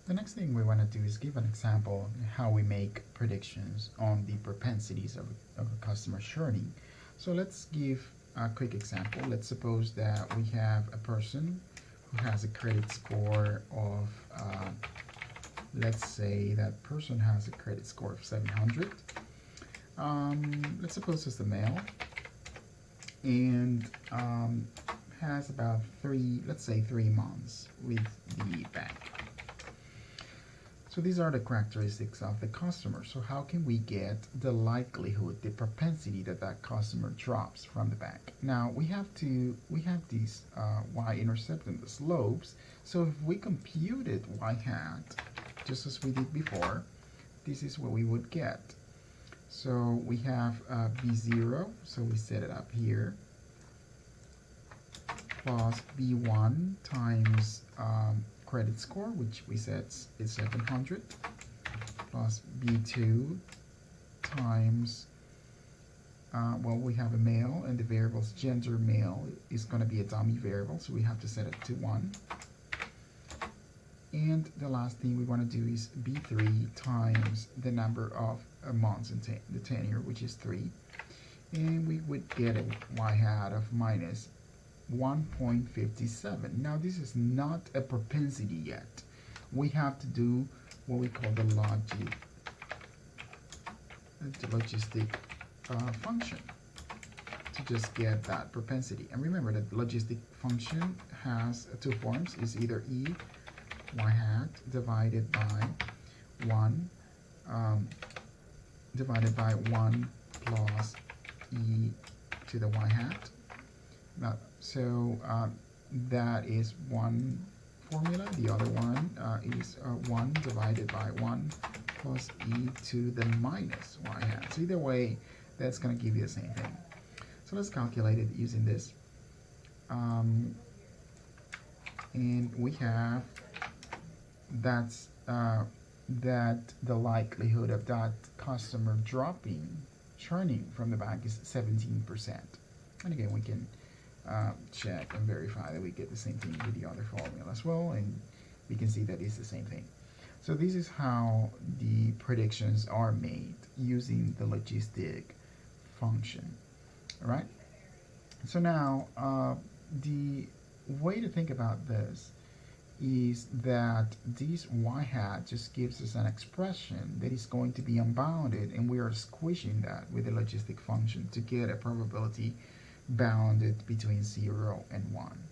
The next thing we want to do is give an example how we make predictions on the propensities of a customer churning. So let's give a quick example. Let's suppose that we have a person who has a credit score of, let's say that person has a credit score of 700. Let's suppose it's a male and has about let's say 3 months with the bank. So these are the characteristics of the customer. So how can we get the likelihood, the propensity that that customer drops from the bank? Now we have these y-intercept and the slopes. So if we computed y hat, just as we did before, this is what we would get. So we have b0, so we set it up here, plus b1 times credit score, which we said is 700, plus b2 times, well, we have a male and the variable's gender male is going to be a dummy variable, so we have to set it to 1. And the last thing we want to do is b3 times the number of months in the tenure, which is 3. And we would get a y hat of minus 1.57. Now this is not a propensity yet. We have to do what we call the logistic function to just get that propensity. And remember that the logistic function has two forms. It's either e y hat divided by 1 plus e to the y hat. Now, so that is one formula. The other one is 1 divided by 1 plus e to the minus y hat. So either way, that's going to give you the same thing. So let's calculate it using this. And we have that the likelihood of that customer churning from the bank is 17%. And again, we can check and verify that we get the same thing with the other formula as well, and we can see that it's the same thing. So this is how the predictions are made using the logistic function. All right. So now the way to think about this is that this y hat just gives us an expression that is going to be unbounded, and we are squishing that with the logistic function to get a probability bounded between 0 and 1.